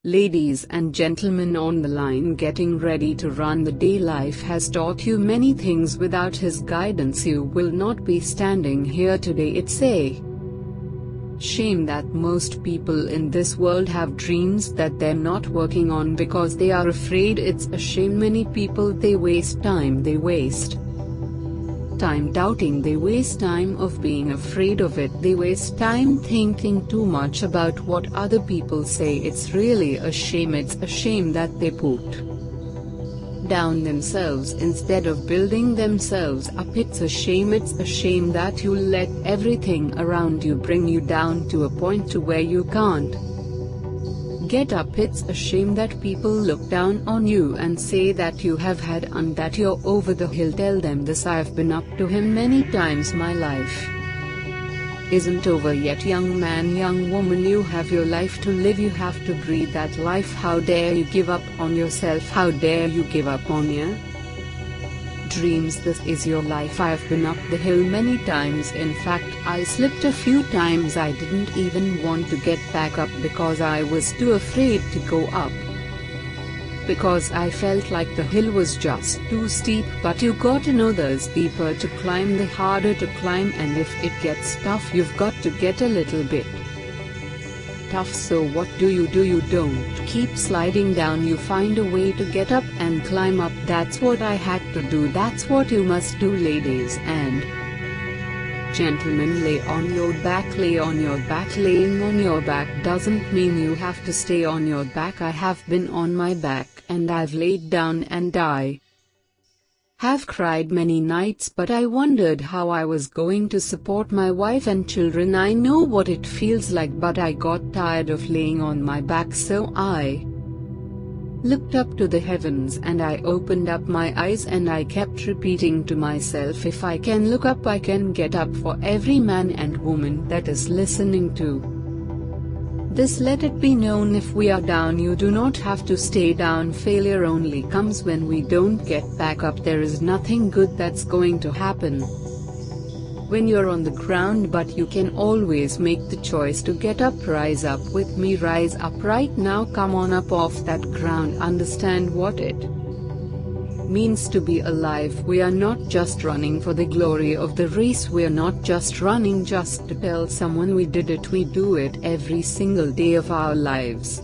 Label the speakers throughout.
Speaker 1: Ladies and gentlemen on the line getting ready to run the day, life has taught you many things. Without his guidance you will not be standing here today. It's a shame that most people in this world have dreams that they're not working on because they are afraid. It's a shame many people, they waste time doubting, they waste time of being afraid of it, they waste time thinking too much about what other people say. It's really a shame. It's a shame that they put down themselves instead of building themselves up. It's a shame. It's a shame that you let everything around you bring you down to a point to where you can't get up. It's a shame that people look down on you and say that you have had and that you're over the hill. Tell them this: I've been up to him many times. My life isn't over yet. Young man, young woman, you have your life to live. You have to breathe that life. How dare you give up on yourself? How dare you give up on your dreams? This is your life. I've been up the hill many times. In fact, I slipped a few times. I didn't even want to get back up because I was too afraid to go up, because I felt like the hill was just too steep. But you got to know there's deeper to climb, the harder to climb, and if it gets tough you've got to get a little bit tough. So what do? You don't keep sliding down. You find a way to get up and climb up. That's what I had to do. That's what you must do. Ladies and gentlemen, lay on your back. Lay on your back. Laying on your back doesn't mean you have to stay on your back. I have been on my back and I've laid down and I have cried many nights, but I wondered how I was going to support my wife and children. I know what it feels like, but I got tired of laying on my back, so I looked up to the heavens and I opened up my eyes and I kept repeating to myself, if I can look up, I can get up. For every man and woman that is listening to this, let it be known, if we are down, you do not have to stay down. Failure only comes when we don't get back up. There is nothing good that's going to happen when you're on the ground, but you can always make the choice to get up. Rise up with me. Rise up right now. Come on up off that ground. Understand what it means to be alive. We are not just running for the glory of the race. We are not just running just to tell someone we did it. We do it every single day of our lives.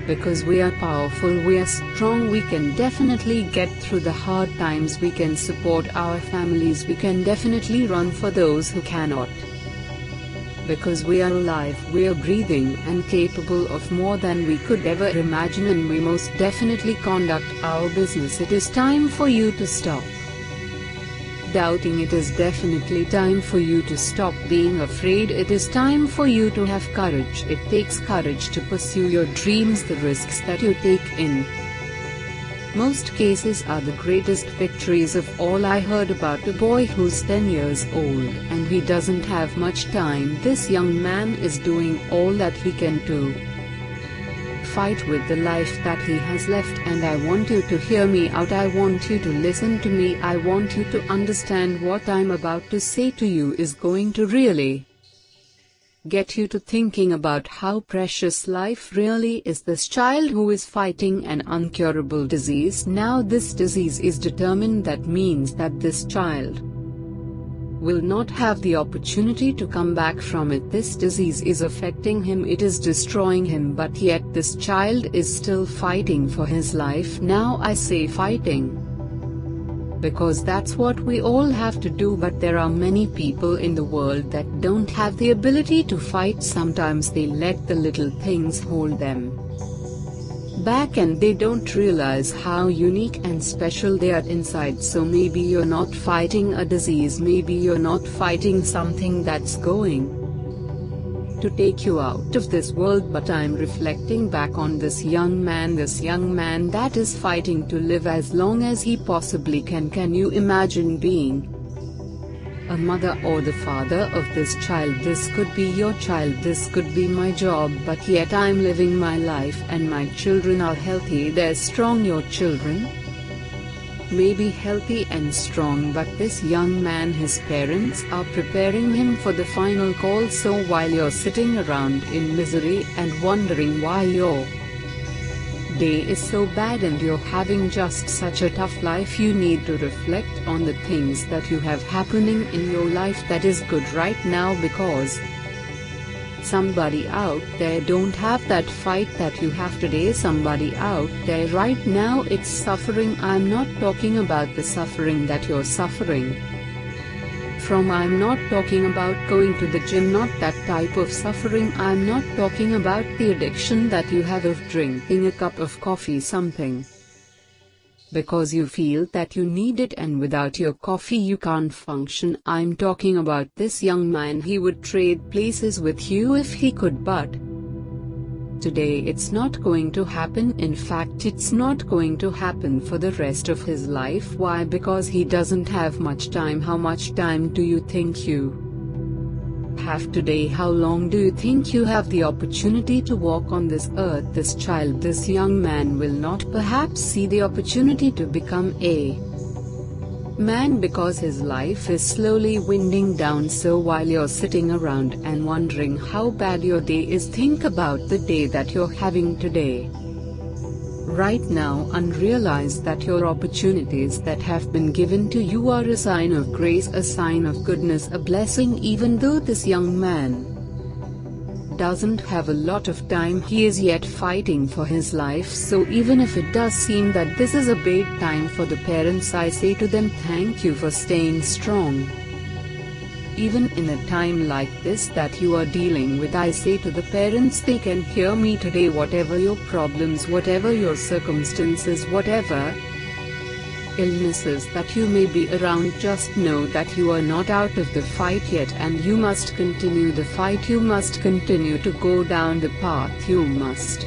Speaker 1: Because we are powerful, we are strong, we can definitely get through the hard times, we can support our families, we can definitely run for those who cannot. Because we are alive, we are breathing and capable of more than we could ever imagine, and we most definitely conduct our business. It is time for you to stop doubting. It is definitely time for you to stop being afraid. It is time for you to have courage. It takes courage to pursue your dreams. The risks that you take in most cases are the greatest victories of all. I heard about a boy who's 10 years old and he doesn't have much time. This young man is doing all that he can to fight with the life that he has left, and I want you to hear me out. I want you to listen to me. I want you to understand what I'm about to say to you is going to really get you to thinking about how precious life really is. This child who is fighting an incurable disease now, this disease is determined. That means that this child will not have the opportunity to come back from it. This disease is affecting him, it is destroying him, but yet this child is still fighting for his life. Now I say fighting because that's what we all have to do, but there are many people in the world that don't have the ability to fight. Sometimes they let the little things hold them back and they don't realize how unique and special they are inside. So maybe you're not fighting a disease, maybe you're not fighting something that's going to take you out of this world, but I'm reflecting back on this young man that is fighting to live as long as he possibly can. Can you imagine being a mother or the father of this child? This could be your child, this could be my job, but yet I'm living my life and my children are healthy, they're strong. Your children may be healthy and strong, but this young man, his parents are preparing him for the final call. So while you're sitting around in misery and wondering why your day is so bad and you're having just such a tough life, you need to reflect on the things that you have happening in your life that is good right now, because somebody out there don't have that fight that you have today. Somebody out there right now it's suffering. I'm not talking about the suffering that you're suffering from. I'm not talking about going to the gym, not that type of suffering. I'm not talking about the addiction that you have of drinking a cup of coffee, something because you feel that you need it and without your coffee you can't function. I'm talking about this young man. He would trade places with you if he could, but today it's not going to happen. In fact, it's not going to happen for the rest of his life. Why? Because he doesn't have much time. How much time do you think you have today? How long do you think you have the opportunity to walk on this earth? This child, this young man will not perhaps see the opportunity to become a man because his life is slowly winding down. So while you're sitting around and wondering how bad your day is, think about the day that you're having today, right now, and realize that your opportunities that have been given to you are a sign of grace, a sign of goodness, a blessing. Even though this young man doesn't have a lot of time, he is yet fighting for his life. So even if it does seem that this is a bad time for the parents, I say to them, thank you for staying strong. Even in a time like this that you are dealing with, I say to the parents, they can hear me today. Whatever your problems, whatever your circumstances, whatever illnesses that you may be around, just know that you are not out of the fight yet, and you must continue the fight. You must continue to go down the path. You must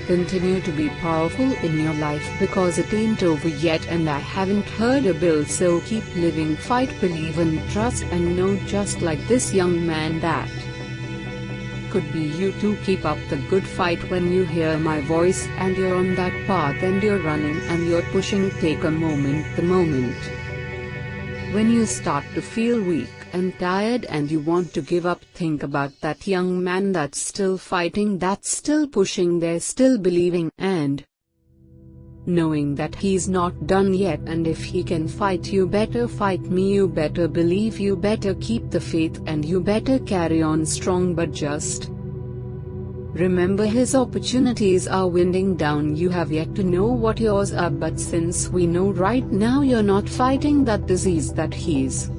Speaker 1: continue to be powerful in your life, because it ain't over yet and I haven't heard a bill. So keep living, fight, believe and trust, and know, just like this young man, that could be you too. Keep up the good fight. When you hear my voice and you're on that path and you're running and you're pushing, take a moment, the moment when you start to feel weak and tired and you want to give up, think about that young man that's still fighting, that's still pushing, they're still believing and knowing that he's not done yet. And if he can fight, you better fight me, you better believe, you better keep the faith, and you better carry on strong. But just remember, his opportunities are winding down. You have yet to know what yours are, but since we know right now you're not fighting that disease that he's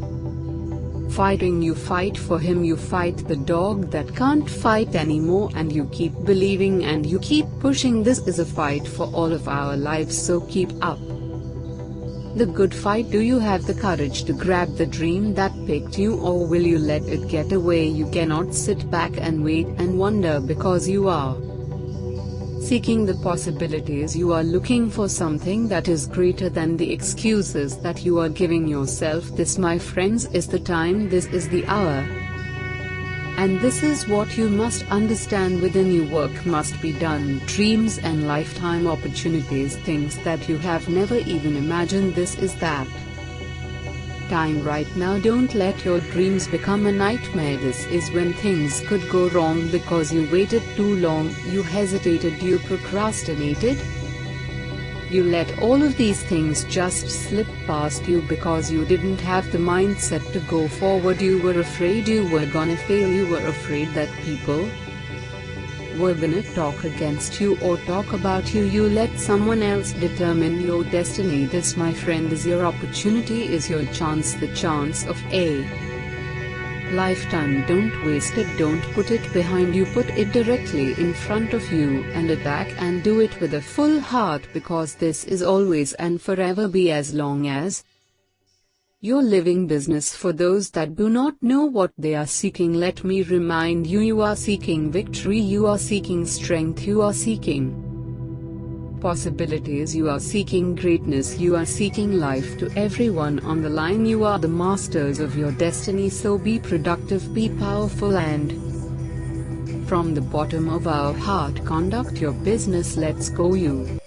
Speaker 1: fighting, you fight for him, you fight the dog that can't fight anymore, and you keep believing and you keep pushing. This is a fight for all of our lives, so keep up the good fight. Do you have the courage to grab the dream that picked you, or will you let it get away? You cannot sit back and wait and wonder, because you are seeking the possibilities. You are looking for something that is greater than the excuses that you are giving yourself. This, my friends, is the time, this is the hour, and this is what you must understand. Within you, work must be done. Dreams and lifetime opportunities, things that you have never even imagined. This is that time right now. Don't let your dreams become a nightmare. This is when things could go wrong because you waited too long, you hesitated, you procrastinated, you let all of these things just slip past you because you didn't have the mindset to go forward. You were afraid you were gonna fail, you were afraid that people were gonna talk against you or talk about you. You let someone else determine your destiny. This, my friend, is your opportunity, is your chance, the chance of a lifetime. Don't waste it, don't put it behind you, put it directly in front of you and attack, and do it with a full heart, because this is always and forever be, as long as your living business. For those that do not know what they are seeking, let me remind you, you are seeking victory, you are seeking strength, you are seeking possibilities, you are seeking greatness, you are seeking life. To everyone on the line, you are the masters of your destiny, so be productive, be powerful, and from the bottom of our heart, conduct your business. Let's go, you.